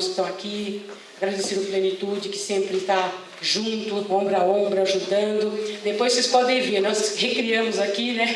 irmãos que estão aqui, agradecer o Plenitude, que sempre está junto, ombro a ombro, ajudando. Depois vocês podem ver, nós recriamos aqui, né?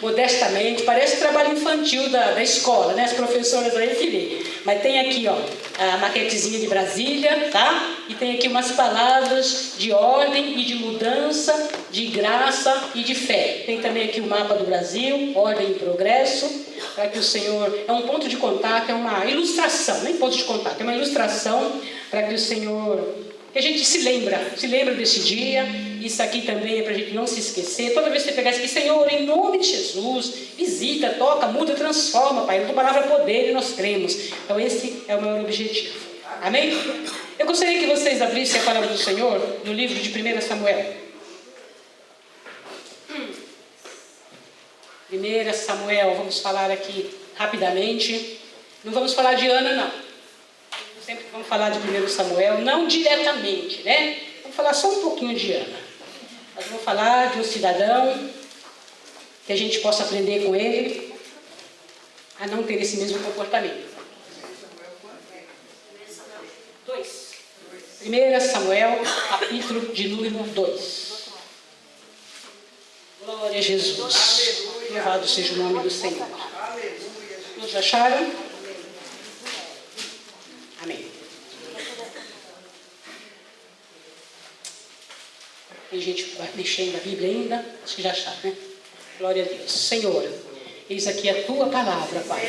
Modestamente, parece trabalho infantil da escola, né? As professoras aí que vê. Mas tem aqui, ó, a maquetezinha de Brasília, tá? E tem aqui umas palavras de ordem e de mudança, de graça e de fé. Tem também aqui o mapa do Brasil, ordem e progresso, para que o Senhor... É um ponto de contato, é uma ilustração, nem ponto de contato, é uma ilustração para que o Senhor... Que a gente se lembra desse dia. Isso aqui também é para a gente não se esquecer. Toda vez que você pegar isso aqui, Senhor, em nome de Jesus, visita, toca, muda, transforma, Pai. A tua palavra é poder e nós cremos. Então esse é o maior objetivo. Amém? Eu gostaria que vocês abrissem a palavra do Senhor no livro de 1 Samuel. 1 Samuel, vamos falar aqui rapidamente. Não vamos falar de Ana, não. Sempre vamos falar de 1 Samuel, não diretamente, né? Vamos falar só um pouquinho de Ana. Nós vamos falar de um cidadão que a gente possa aprender com ele a não ter esse mesmo comportamento. 2. 1 Samuel, capítulo de número 2. Glória a Jesus. Louvado seja o nome do Senhor. Todos acharam? Amém. Tem gente mexendo na Bíblia ainda? Acho que já acharam, né? Glória a Deus. Senhor, eis aqui a tua palavra, Pai.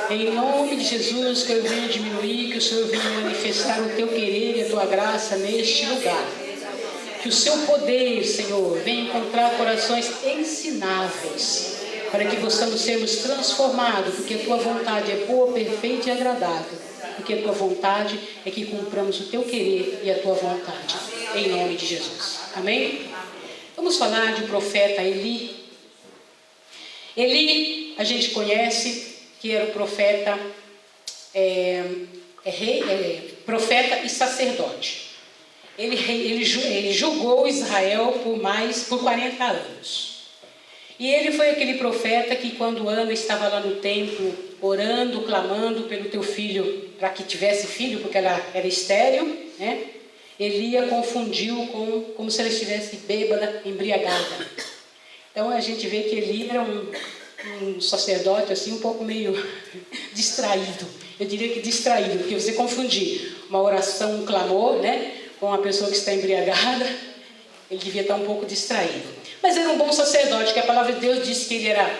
Em nome de Jesus, que eu venha diminuir, que o Senhor venha manifestar o teu querer e a tua graça neste lugar. Que o seu poder, Senhor, venha encontrar corações ensináveis, para que possamos sermos transformados, porque a tua vontade é boa, perfeita e agradável. Porque a tua vontade é que cumpramos o teu querer e a tua vontade, em nome de Jesus. Amém? Vamos falar de profeta Eli. Eli, a gente conhece que era o profeta, profeta e sacerdote. Ele julgou Israel por 40 anos. E ele foi aquele profeta que, quando Ana estava lá no templo, orando, clamando pelo teu filho, para que tivesse filho, porque ela era estéril, né? Eli a confundiu como se ela estivesse bêbada, embriagada. Então a gente vê que Eli era um sacerdote assim, um pouco meio distraído. Eu diria que distraído, porque você confundir uma oração, um clamor, né, com uma pessoa que está embriagada, ele devia estar um pouco distraído. Mas era um bom sacerdote, que a palavra de Deus diz que ele era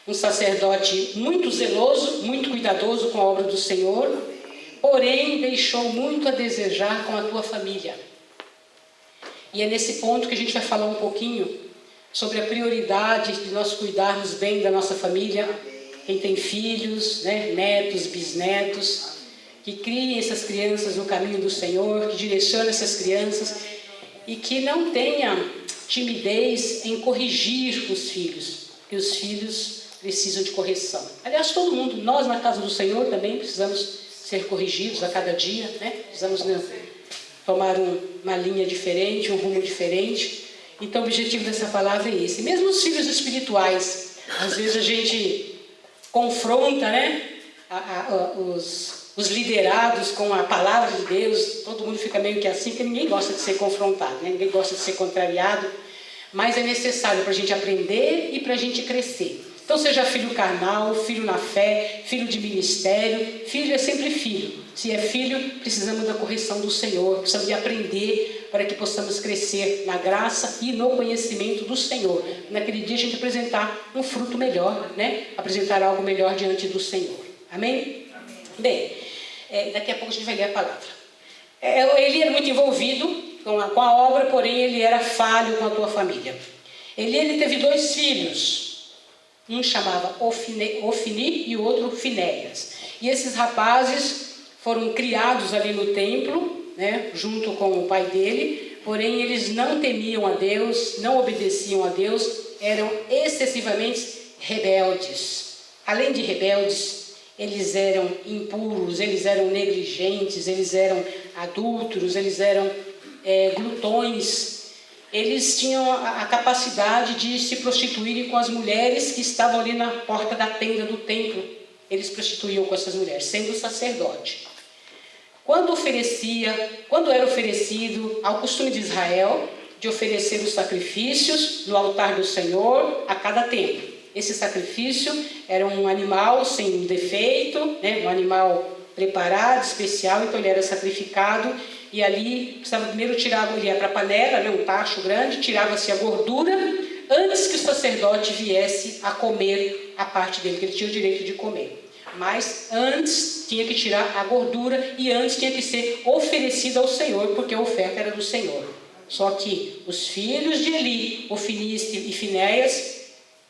um sacerdote muito zeloso, muito cuidadoso com a obra do Senhor, porém deixou muito a desejar com a tua família. E é nesse ponto que a gente vai falar um pouquinho sobre a prioridade de nós cuidarmos bem da nossa família, quem tem filhos, né, netos, bisnetos, que criem essas crianças no caminho do Senhor, que direcione essas crianças e que não tenha timidez em corrigir os filhos, porque os filhos precisam de correção. Aliás, todo mundo, nós na casa do Senhor também precisamos ser corrigidos a cada dia, né? Precisamos tomar uma linha diferente, um rumo diferente. Então o objetivo dessa palavra é esse. Mesmo os filhos espirituais, às vezes a gente confronta, né, os liderados com a palavra de Deus. Todo mundo fica meio que assim, porque ninguém gosta de ser confrontado, né? Ninguém gosta de ser contrariado, mas é necessário para a gente aprender e para a gente crescer. Então seja filho carnal, filho na fé, filho de ministério. Filho é sempre filho. Se é filho, precisamos da correção do Senhor, precisamos de aprender para que possamos crescer na graça e no conhecimento do Senhor. Naquele dia a gente apresentar um fruto melhor, né? Apresentar algo melhor diante do Senhor. Amém? Bem, daqui a pouco a gente vai ler a palavra. Ele era muito envolvido com a obra, porém ele era falho com a tua família. Ele teve 2 filhos. Um chamava Ofni e o outro Finéias. E esses rapazes foram criados ali no templo, né, junto com o pai dele, porém eles não temiam a Deus, não obedeciam a Deus, eram excessivamente rebeldes. Além de rebeldes, eles eram impuros, eles eram negligentes, eles eram adúlteros, eles eram glutões. Eles tinham a capacidade de se prostituírem com as mulheres que estavam ali na porta da tenda do templo. ele se prostituiu com essas mulheres, sendo sacerdote. Quando era oferecido ao costume de Israel de oferecer os sacrifícios no altar do Senhor a cada tempo. Esse sacrifício era um animal sem defeito, né? Um animal preparado, especial, então ele era sacrificado e ali precisava primeiro tirar, ele ia para a panela, né? Um tacho grande, tirava-se a gordura antes que o sacerdote viesse a comer a parte dele, que ele tinha o direito de comer. Mas antes tinha que tirar a gordura e antes tinha que ser oferecida ao Senhor, porque a oferta era do Senhor. Só que os filhos de Eli, Ofni e Finéias,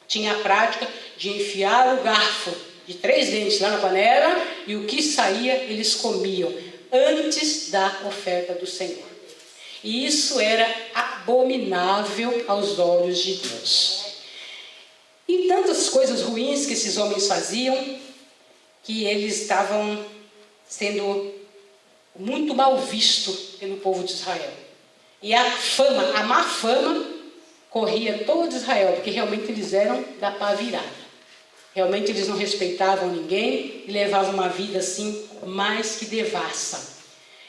tinham a prática de enfiar o garfo de 3 dentes lá na panela e o que saía eles comiam antes da oferta do Senhor. E isso era abominável aos olhos de Deus. E tantas coisas ruins que esses homens faziam, que eles estavam sendo muito mal vistos pelo povo de Israel. E a má fama, corria todo Israel, porque realmente eles eram da pá virada. Realmente eles não respeitavam ninguém e levavam uma vida assim mais que devassa.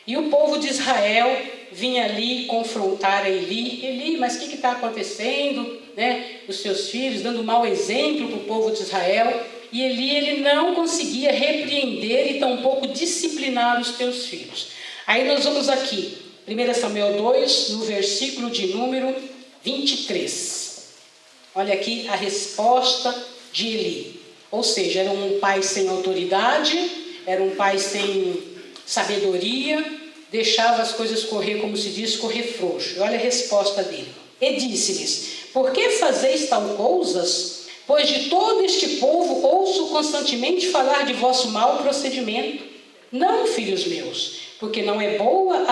E o povo de Israel vinha ali confrontar Eli. Eli, mas o que está acontecendo? Né? Os seus filhos dando mau exemplo para o povo de Israel. E Eli, ele não conseguia repreender e tampouco disciplinar os teus filhos. Aí nós vamos aqui, 1 Samuel 2, no versículo de número 23. Olha aqui a resposta de Eli. Ou seja, era um pai sem autoridade, era um pai sem sabedoria, deixava as coisas correr, como se diz, correr frouxo. Olha a resposta dele. E disse-lhes: por que fazeis tal coisas? Pois de todo este povo ouço constantemente falar de vosso mau procedimento. Não, filhos meus, porque não é boa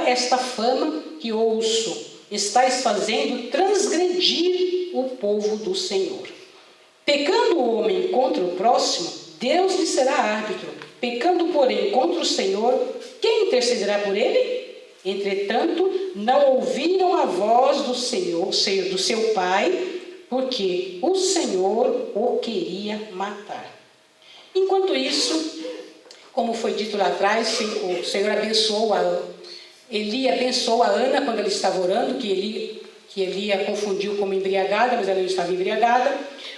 esta fama que ouço. Estais fazendo transgredir o povo do Senhor. Pecando o homem contra o próximo, Deus lhe será árbitro. Pecando, porém, contra o Senhor, quem intercederá por ele? Entretanto, não ouviram a voz do Senhor, do seu pai, porque o Senhor o queria matar. Enquanto isso, como foi dito lá atrás, o Senhor abençoou Eli abençoou a Ana quando ela estava orando, que Eli a confundiu como embriagada, mas ela não estava embriagada.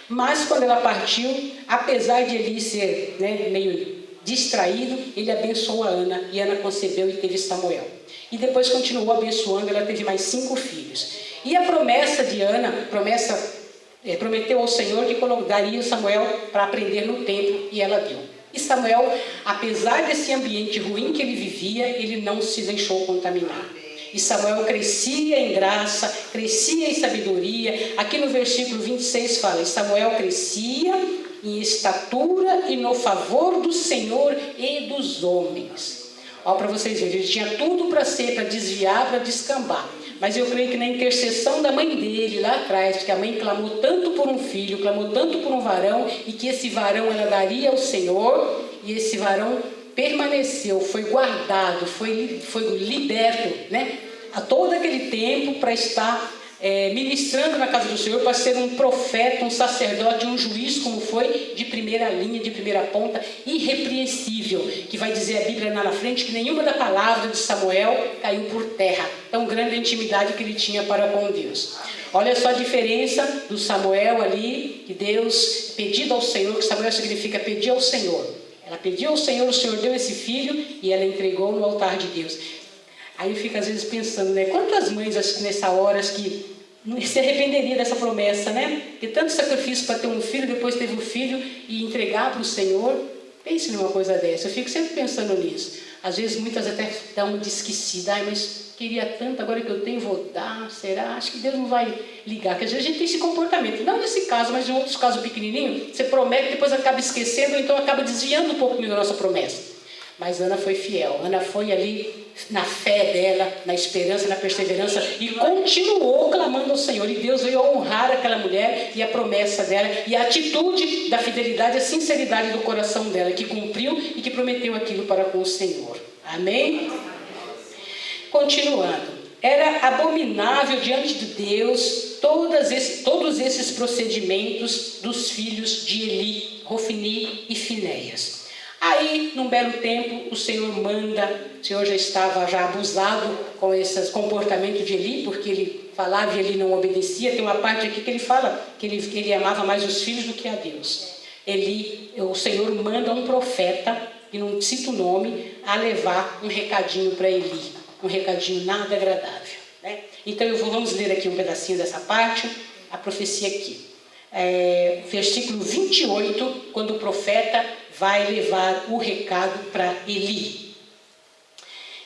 Mas quando ela partiu, apesar de Eli ser meio distraído, ele abençoou a Ana, e Ana concebeu e teve Samuel. E depois continuou abençoando, ela teve mais 5 filhos. E a promessa de Ana, prometeu ao Senhor que daria Samuel para aprender no templo, e ela deu. E Samuel, apesar desse ambiente ruim que ele vivia, ele não se deixou contaminar. E Samuel crescia em graça, crescia em sabedoria. Aqui no versículo 26 fala: Samuel crescia em estatura e no favor do Senhor e dos homens. Olha para vocês verem, ele tinha tudo para desviar, para descambar. Mas eu creio que na intercessão da mãe dele lá atrás, porque a mãe clamou tanto por um filho, clamou tanto por um varão, e que esse varão ela daria ao Senhor, e esse varão permaneceu, foi guardado, foi liberto, a todo aquele tempo para estar ministrando na casa do Senhor, para ser um profeta, um sacerdote, um juiz, como foi, de primeira linha, de primeira ponta, irrepreensível, que vai dizer a Bíblia lá na frente que nenhuma da palavra de Samuel caiu por terra, tão grande a intimidade que ele tinha para com Deus. Olha só a diferença do Samuel ali, que Deus pedido ao Senhor, que Samuel significa pedir ao Senhor. Ela pediu ao Senhor, o Senhor deu esse filho e ela entregou no altar de Deus. Aí eu fico às vezes pensando, quantas mães nessa hora que se arrependeria dessa promessa, De tanto sacrifício para ter um filho, depois teve um filho e entregar para o Senhor. Pense numa coisa dessa, eu fico sempre pensando nisso. Às vezes muitas até dão uma de esquecida, mas queria tanto, agora que eu tenho, vou dar, será? Acho que Deus não vai ligar, porque às vezes a gente tem esse comportamento, não nesse caso, mas em outros casos pequenininhos, você promete, depois acaba esquecendo, ou então acaba desviando um pouquinho da nossa promessa. Mas Ana foi fiel, Ana foi ali na fé dela, na esperança, na perseverança, e continuou clamando ao Senhor, e Deus veio honrar aquela mulher, e a promessa dela, e a atitude da fidelidade, a sinceridade do coração dela, que cumpriu e que prometeu aquilo para com o Senhor. Amém? Continuando, Era abominável diante de Deus todos esses procedimentos dos filhos de Eli, Hofni e Finéias. Aí, num belo tempo, o Senhor manda, o Senhor já estava abusado com esse comportamento de Eli, porque ele falava e ele não obedecia. Tem uma parte aqui que ele fala que ele amava mais os filhos do que a Deus. O Senhor manda um profeta, e não cita o nome, a levar um recadinho para Eli, um recadinho nada agradável, né? Então vamos ler aqui um pedacinho dessa parte, a profecia aqui. Versículo 28, quando o profeta vai levar o recado para Eli.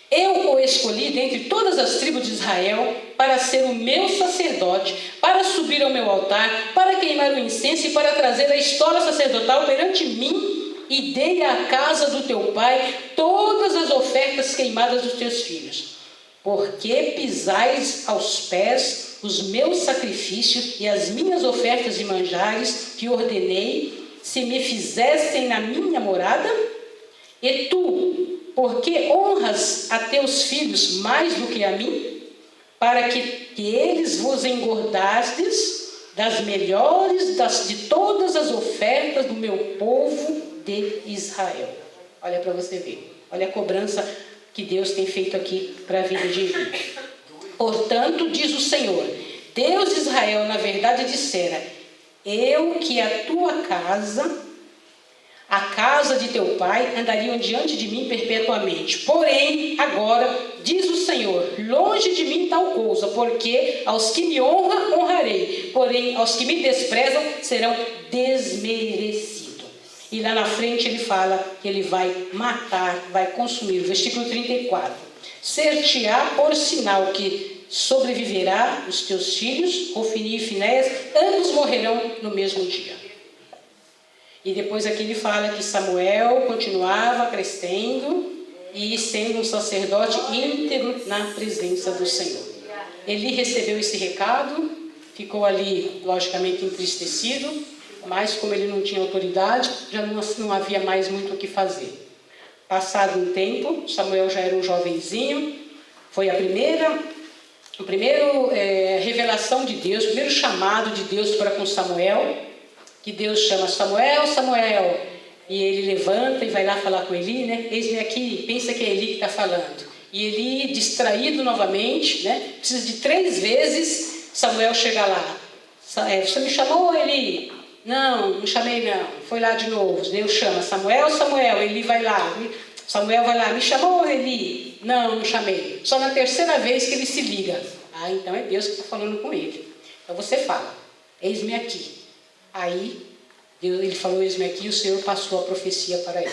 Eu o escolhi dentre todas as tribos de Israel para ser o meu sacerdote, para subir ao meu altar, para queimar o incenso e para trazer a história sacerdotal perante mim, e dei à casa do teu pai todas as ofertas queimadas dos teus filhos. Porque pisais aos pés os meus sacrifícios e as minhas ofertas de manjares que ordenei, se me fizessem na minha morada? E tu, porque honras a teus filhos mais do que a mim, para que eles vos engordastes das melhores de todas as ofertas do meu povo de Israel. Olha para você ver, olha a cobrança que Deus tem feito aqui para a vida de Eli. Portanto, diz o Senhor, Deus de Israel, na verdade dissera, eu que a tua casa, a casa de teu pai, andariam diante de mim perpetuamente. Porém, agora, diz o Senhor, longe de mim tal coisa, porque aos que me honram, honrarei, porém, aos que me desprezam, serão desmerecidos. E lá na frente ele fala que ele vai matar, vai consumir. Versículo 34. Ser-te-á por sinal que sobreviverá os teus filhos, Hofni e Finéias, ambos morrerão no mesmo dia. E depois aqui ele fala que Samuel continuava crescendo e sendo um sacerdote íntegro na presença do Senhor. Eli recebeu esse recado, ficou ali logicamente entristecido, mas como ele não tinha autoridade, já não havia mais muito o que fazer. Passado um tempo, Samuel já era um jovenzinho, foi a primeira revelação de Deus, o primeiro chamado de Deus para com Samuel, que Deus chama Samuel, Samuel, e ele levanta e vai lá falar com Eli, né? Eis-me aqui, pensa que é Eli que está falando. E Eli, distraído novamente, né? Precisa de 3 vezes, Samuel chega lá. Você me chamou, Eli? Não chamei não. Foi lá de novo. Deus chama Samuel, Samuel. Eli vai lá. Samuel vai lá. Me chamou, Eli? Não chamei. Só na 3ª vez que ele se liga. Então é Deus que está falando com ele. Então você fala, eis-me aqui. Aí ele falou, eis-me aqui, e o Senhor passou a profecia para ele.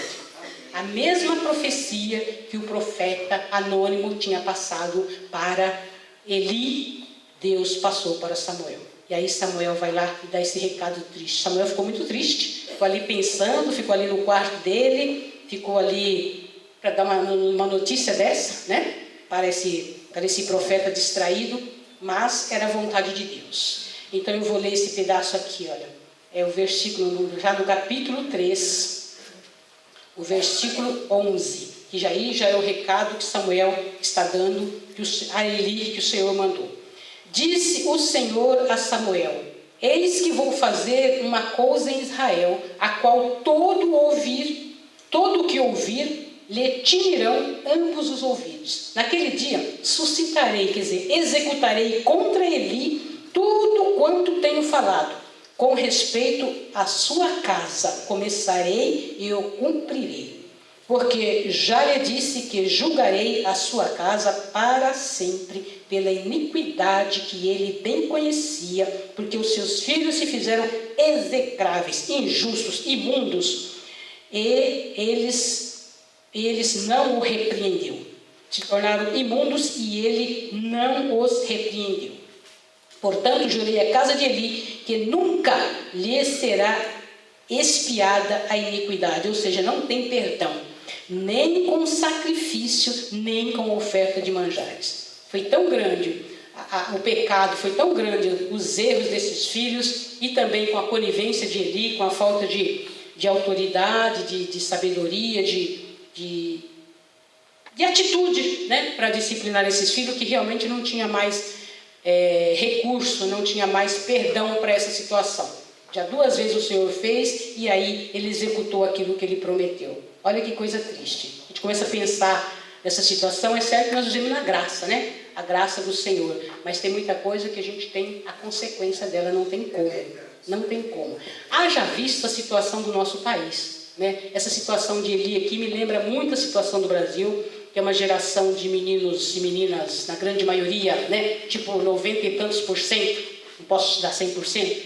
A mesma profecia que o profeta anônimo tinha passado para Eli, Deus passou para Samuel. E aí Samuel vai lá e dá esse recado triste. Samuel ficou muito triste, ficou ali pensando, ficou ali no quarto dele, ficou ali para dar uma notícia dessa, né? Para esse profeta distraído, mas era a vontade de Deus. Então eu vou ler esse pedaço aqui, olha. É o versículo, já no capítulo 3, o versículo 11. Que já é o recado que Samuel está dando a Eli, que o Senhor mandou. Disse o Senhor a Samuel, eis que vou fazer uma coisa em Israel, a qual todo o que ouvir, lhe tinirão ambos os ouvidos. Naquele dia, suscitarei, quer dizer, executarei contra Eli tudo quanto tenho falado. Com respeito à sua casa, começarei e eu cumprirei. Porque já lhe disse que julgarei a sua casa para sempre, pela iniquidade que ele bem conhecia, porque os seus filhos se fizeram execráveis, injustos, imundos, e eles não o repreendeu. Se tornaram imundos e ele não os repreendeu. Portanto, jurei à casa de Eli que nunca lhe será expiada a iniquidade, ou seja, não tem perdão, nem com sacrifício, nem com oferta de manjares. Foi tão grande o pecado, foi tão grande os erros desses filhos, e também com a conivência de Eli, com a falta de autoridade, de sabedoria, de de atitude, né, para disciplinar esses filhos que realmente não tinha mais recurso, não tinha mais perdão para essa situação. Já 2 vezes o Senhor fez e aí ele executou aquilo que ele prometeu. Olha que coisa triste. A gente começa a pensar nessa situação. É certo que nós vivemos na graça, né? A graça do Senhor. Mas tem muita coisa que a gente tem a consequência dela, não tem como. Não tem como. Haja visto a situação do nosso país, né? Essa situação de Eli aqui me lembra muito a situação do Brasil, que é uma geração de meninos e meninas, na grande maioria, né? Tipo 90 e tantos %, não posso te dar 100%,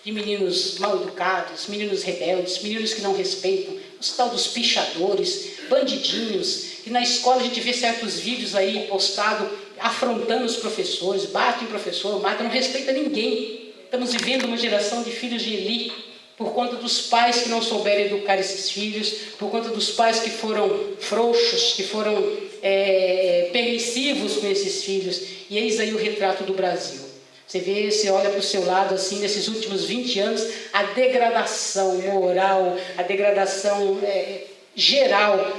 de meninos mal educados, meninos rebeldes, meninos que não respeitam, os tal dos pichadores, bandidinhos, que na escola a gente vê certos vídeos aí postados afrontando os professores, batem o professor, matam, não respeita ninguém. Estamos vivendo uma geração de filhos de Eli, por conta dos pais que não souberam educar esses filhos, por conta dos pais que foram frouxos, que foram permissivos com esses filhos. E eis aí o retrato do Brasil. Você olha para o seu lado, assim, nesses últimos 20 anos, a degradação moral, a degradação geral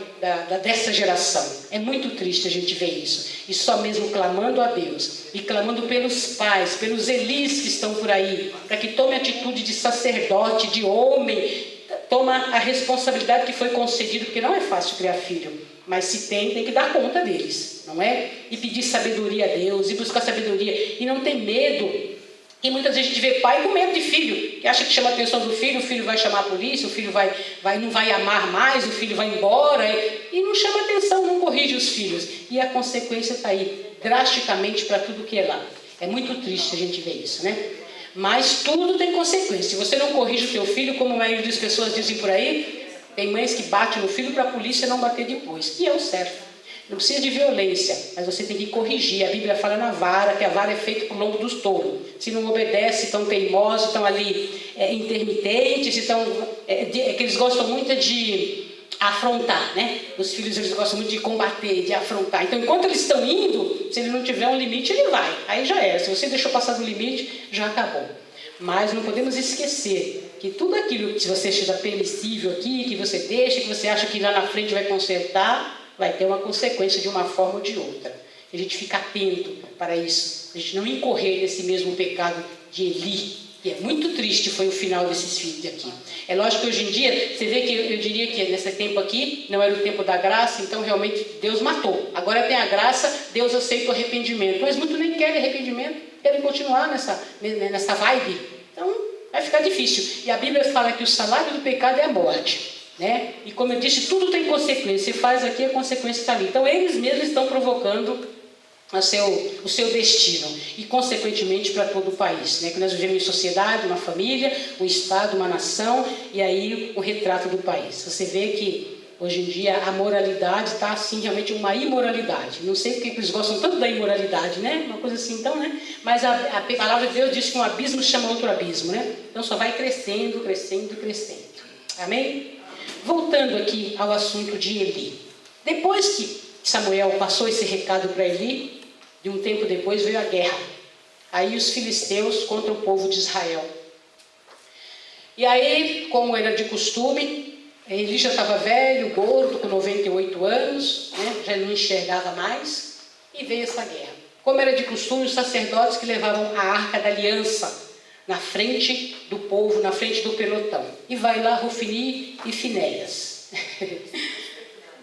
dessa geração. É muito triste a gente ver isso. E só mesmo clamando a Deus, e clamando pelos pais, pelos Elis que estão por aí, para que tome atitude de sacerdote, de homem, toma a responsabilidade que foi concedida, porque não é fácil criar filho, mas se tem que dar conta deles, não é? E pedir sabedoria a Deus, e buscar sabedoria, e não ter medo. E muitas vezes a gente vê pai com medo de filho, que acha que chama a atenção do filho, o filho vai chamar a polícia, o filho não vai amar mais, o filho vai embora, e não chama atenção, não corrige os filhos. E a consequência está aí, drasticamente para tudo que é lá. É muito triste a gente ver isso, né? Mas tudo tem consequência. Se você não corrige o teu filho, como a maioria das pessoas dizem por aí, tem mães que batem no filho para a polícia não bater depois. E é o certo. Não precisa de violência, mas você tem que corrigir. A Bíblia fala na vara, que a vara é feita por lombo dos touros. Se não obedece, estão teimosos, estão ali intermitentes, que eles gostam muito de afrontar, né? Os filhos, eles gostam muito de combater, de afrontar. Então, enquanto eles estão indo, se ele não tiver um limite, ele vai. Aí já era. Se você deixou passar do limite, já acabou. Mas não podemos esquecer que tudo aquilo que se você esteja permissível aqui, que você deixa, que você acha que lá na frente vai consertar, vai ter uma consequência de uma forma ou de outra. A gente fica atento para isso. A gente não incorrer nesse mesmo pecado de Eli, que é muito triste, foi o final desses filhos aqui. É lógico que hoje em dia, você vê que eu diria que nesse tempo aqui, não era o tempo da graça, então realmente Deus matou. Agora tem a graça, Deus aceita o arrependimento. Mas muitos nem querem arrependimento, querem continuar nessa vibe. Então vai ficar difícil. E a Bíblia fala que o salário do pecado é a morte. Né? E como eu disse, tudo tem consequência. Se faz aqui, a consequência está ali. Então eles mesmos estão provocando o seu destino e consequentemente para todo o país, né? Que nós vivemos em sociedade, uma família, um estado, uma nação, e aí o retrato do país. Você vê que hoje em dia a moralidade está assim, realmente uma imoralidade. Não sei porque eles gostam tanto da imoralidade, né? Uma coisa assim, então, né? Mas a palavra de Deus diz que um abismo chama outro abismo, né? Então só vai crescendo, crescendo, crescendo. Amém? Voltando aqui ao assunto de Eli. Depois que Samuel passou esse recado para Eli, de um tempo depois veio a guerra. Aí os filisteus contra o povo de Israel. E aí, como era de costume, Eli já estava velho, gordo, com 98 anos, né? Já não enxergava mais, e veio essa guerra. Como era de costume, os sacerdotes que levavam a arca da aliança na frente do povo, na frente do pelotão. E vai lá Hofni e Finéias.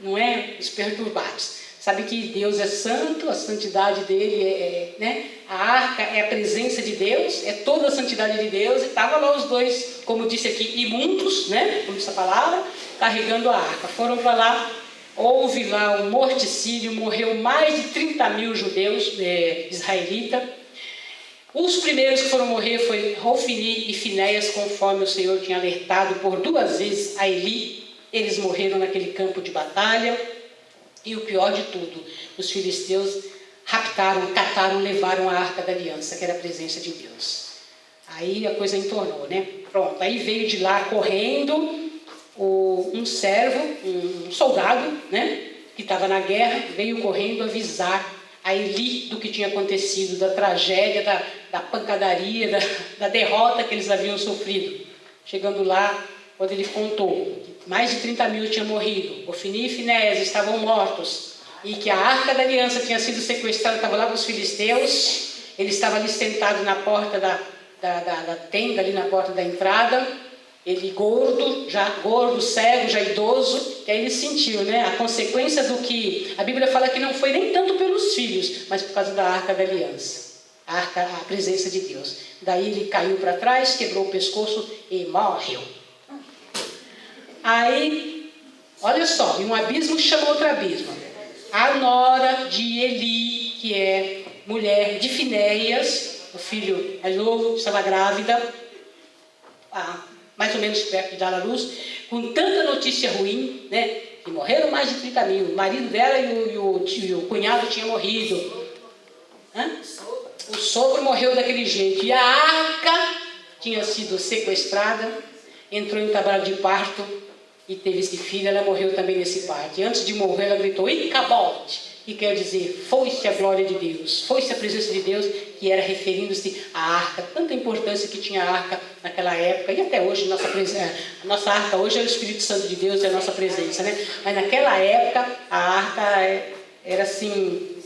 Não é? Os perturbados. Sabe que Deus é santo, a santidade dele né? A arca é a presença de Deus, é toda a santidade de Deus, e estavam lá os dois, como disse aqui, imundos, né? Como essa palavra, carregando a arca. Foram para lá, houve lá um morticínio, morreu mais de 30 mil judeus israelitas. Os primeiros que foram morrer foi Hofni e Finéias, conforme o Senhor tinha alertado por 2 vezes a Eli. Eles morreram naquele campo de batalha. E o pior de tudo, os filisteus raptaram, cataram, levaram a arca da aliança, que era a presença de Deus. Aí a coisa entornou, né? Pronto, aí veio de lá correndo um servo, um soldado, né? Que estava na guerra, veio correndo avisar a Eli do que tinha acontecido, da tragédia, da pancadaria, da derrota que eles haviam sofrido. Chegando lá, quando ele contou, mais de 30 mil tinham morrido, Hofni e Finéias estavam mortos, e que a Arca da Aliança tinha sido sequestrada, estava lá com os filisteus. Ele estava ali sentado na porta da tenda, ali na porta da entrada. Ele gordo, cego, já idoso, e aí ele sentiu, né, a consequência do que a Bíblia fala que não foi nem tanto pelos filhos, mas por causa da Arca da Aliança, a presença de Deus. Daí ele caiu para trás, quebrou o pescoço e morreu. Aí, olha só, e um abismo chama outro abismo. A nora de Eli, que é mulher de Finéias, o filho mais novo, estava grávida, mais ou menos perto de dar à luz, com tanta notícia ruim, né? Que morreram mais de 30 mil. O marido dela e o cunhado tinham morrido. O sogro morreu daquele jeito. E a arca tinha sido sequestrada, entrou em trabalho de parto e teve esse filho. Ela morreu também nesse parto. E antes de morrer, ela gritou: Icabote! Que quer dizer, foi-se a glória de Deus, foi-se a presença de Deus, que era referindo-se à arca, tanta importância que tinha a arca naquela época, e até hoje, a nossa arca hoje é o Espírito Santo de Deus, é a nossa presença, né? Mas naquela época, a arca era assim,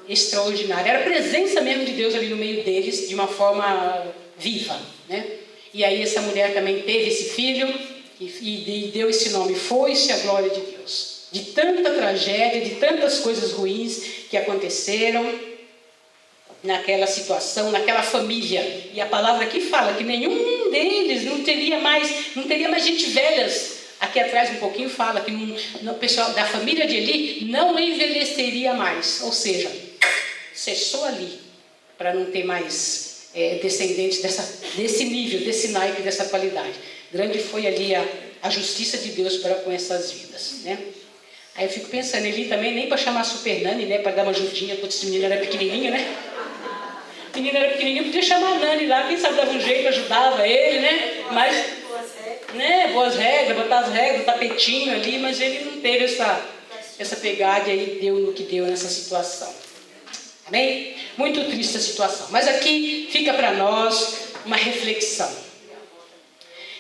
extraordinária, era a presença mesmo de Deus ali no meio deles, de uma forma viva, né? E aí essa mulher também teve esse filho, e deu esse nome, foi-se a glória de Deus. De tanta tragédia, de tantas coisas ruins que aconteceram naquela situação, naquela família. E a palavra aqui fala que nenhum deles não teria mais gente velhas. Aqui atrás um pouquinho fala que o pessoal da família de Eli não envelheceria mais. Ou seja, cessou ali para não ter mais descendentes desse nível, desse naipe, dessa qualidade. Grande foi ali a justiça de Deus para com essas vidas, né? Aí eu fico pensando, Eli também nem para chamar Super Nani, né, para dar uma ajudinha, quando esse menino era pequenininho, né? O menino era pequenininho, podia chamar a Nani lá, quem sabe dava um jeito, ajudava ele, né? Mas, né, boas regras, botar as regras, tapetinho ali, mas ele não teve essa pegada e aí deu no que deu nessa situação. Amém? Muito triste a situação. Mas aqui fica para nós uma reflexão.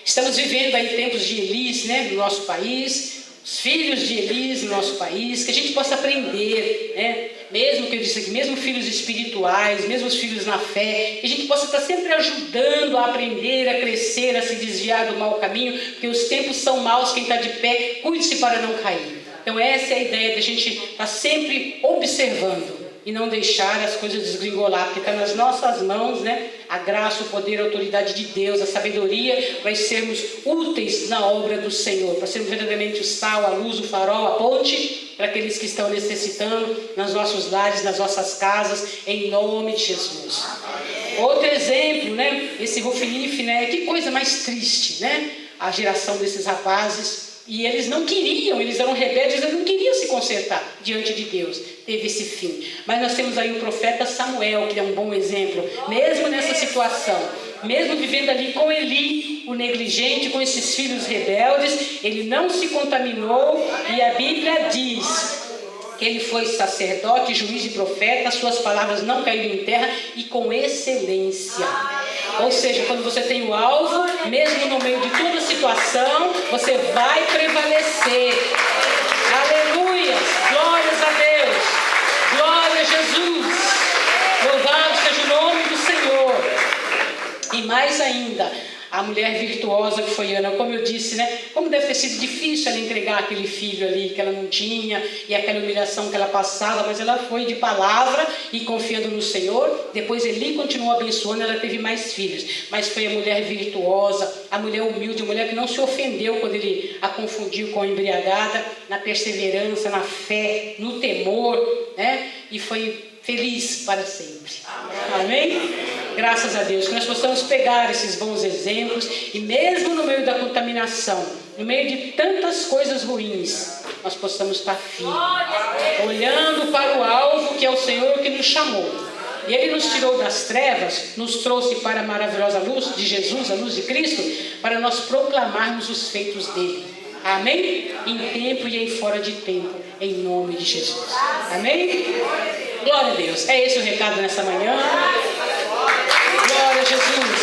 Estamos vivendo aí tempos de Elis, né, no nosso país, os filhos de Elis no nosso país, que a gente possa aprender, né? Mesmo que eu disse aqui, mesmo filhos espirituais, mesmo os filhos na fé, que a gente possa estar sempre ajudando a aprender, a crescer, a se desviar do mau caminho, porque os tempos são maus, quem está de pé, cuide-se para não cair. Então essa é a ideia de a gente estar sempre observando e não deixar as coisas desgringolar, porque está nas nossas mãos, né? A graça, o poder, a autoridade de Deus, a sabedoria, para sermos úteis na obra do Senhor, para sermos verdadeiramente o sal, a luz, o farol, a ponte, para aqueles que estão necessitando nos nossos lares, nas nossas casas, em nome de Jesus. Outro exemplo, né? Esse Rufinife, né? Que coisa mais triste, né? A geração desses rapazes. E eles não queriam, eles eram rebeldes, eles não queriam se consertar diante de Deus. Teve esse fim. Mas nós temos aí o profeta Samuel, que é um bom exemplo, mesmo nessa situação, mesmo vivendo ali com Eli, o negligente, com esses filhos rebeldes, ele não se contaminou, e a Bíblia diz que ele foi sacerdote, juiz e profeta, suas palavras não caíram em terra, e com excelência. Ou seja, quando você tem o alvo, mesmo no meio de toda situação, você vai prevalecer. Aleluia! Glórias a Deus! Glória a Jesus! Louvado seja o nome do Senhor! E mais ainda, a mulher virtuosa que foi Ana, como eu disse, né? Como deve ter sido difícil ela entregar aquele filho ali que ela não tinha, e aquela humilhação que ela passava, mas ela foi de palavra e confiando no Senhor. Depois Eli continuou abençoando, ela teve mais filhos, mas foi a mulher virtuosa, a mulher humilde, a mulher que não se ofendeu quando ele a confundiu com a embriagada, na perseverança, na fé, no temor, né? E foi feliz para sempre. Amém? Graças a Deus, que nós possamos pegar esses bons exemplos e mesmo no meio da contaminação, no meio de tantas coisas ruins, nós possamos estar firmes, olhando para o alvo que é o Senhor que nos chamou. E Ele nos tirou das trevas, nos trouxe para a maravilhosa luz de Jesus, a luz de Cristo, para nós proclamarmos os feitos dele. Amém? Em tempo e em fora de tempo, em nome de Jesus. Amém? Glória a Deus. É esse o recado nessa manhã. Glória a Jesus.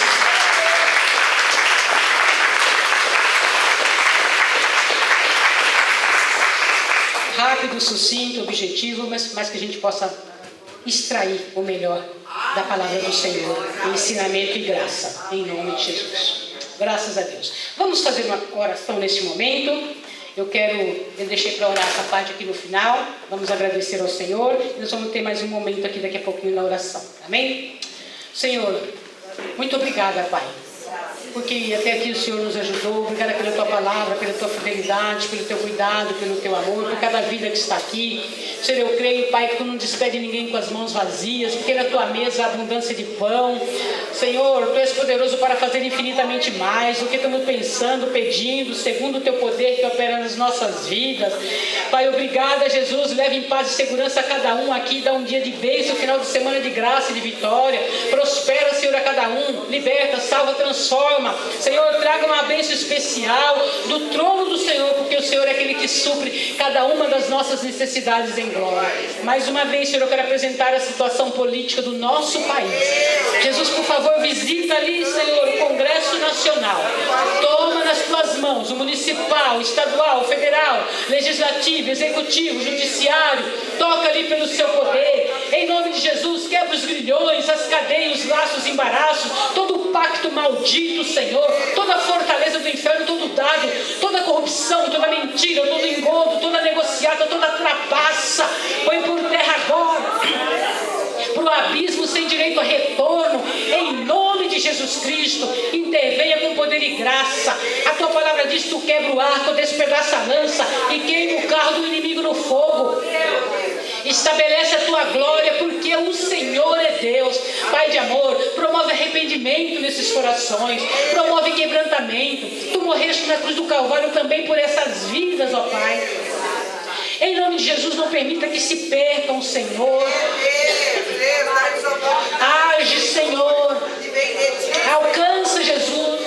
Rápido rápido, sucinto, objetivo, mas que a gente possa extrair o melhor da palavra do Senhor, ensinamento e graça, em nome de Jesus. Graças a Deus. Vamos fazer uma oração neste momento. Eu deixei para orar essa parte aqui no final. Vamos agradecer ao Senhor. Nós vamos ter mais um momento aqui daqui a pouquinho na oração. Amém? Senhor, muito obrigada, Pai, porque até aqui o Senhor nos ajudou. Obrigada pela Tua palavra, pela Tua fidelidade, pelo Teu cuidado, pelo Teu amor, por cada vida que está aqui. Senhor, eu creio, Pai, que Tu não despede ninguém com as mãos vazias, porque na Tua mesa há abundância de pão. Senhor, Tu és poderoso para fazer infinitamente mais do que estamos pensando, pedindo, segundo o Teu poder que opera nas nossas vidas. Pai, obrigada, Jesus. Leve em paz e segurança a cada um aqui. Dá um dia de bênção, final de semana de graça e de vitória. Prospera, Senhor, a cada um. Liberta, salva, transforma. Senhor, traga uma bênção especial do trono do Senhor, porque o Senhor é aquele que supre cada uma das nossas necessidades em glória. Mais uma vez, Senhor, eu quero apresentar a situação política do nosso país. Jesus, por favor, visita ali, Senhor, o Congresso Nacional. Toma nas tuas mãos o municipal, estadual, federal, legislativo, executivo, judiciário. Toca ali pelo seu poder. Em nome de Jesus, quebra os grilhões, as cadeias, os laços, embaraços, todo o pacto maldito, Senhor, toda a fortaleza do inferno, todo dado, toda a corrupção, toda a mentira, todo engodo, toda negociata, toda trapaça, põe por terra agora, para o abismo sem direito a retorno, em nome de Jesus Cristo. Intervenha com poder e graça. A tua palavra diz: tu quebra o arco, despedaça a lança e queima o carro do inimigo no fogo. Estabelece a tua glória, porque o Senhor é Deus. Pai de amor, promove arrependimento nesses corações, promove quebrantamento. Tu morreste na cruz do Calvário também por essas vidas, ó Pai. Em nome de Jesus, não permita que se percam, Senhor. Age, Senhor. Alcança, Jesus.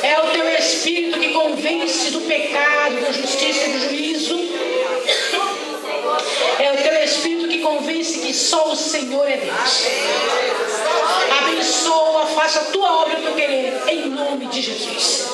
É o teu Espírito que convence do pecado, da justiça e do juízo. É o teu Espírito que convence que só o Senhor é Deus. Abençoa, faça a tua obra e o teu querer, em nome de Jesus.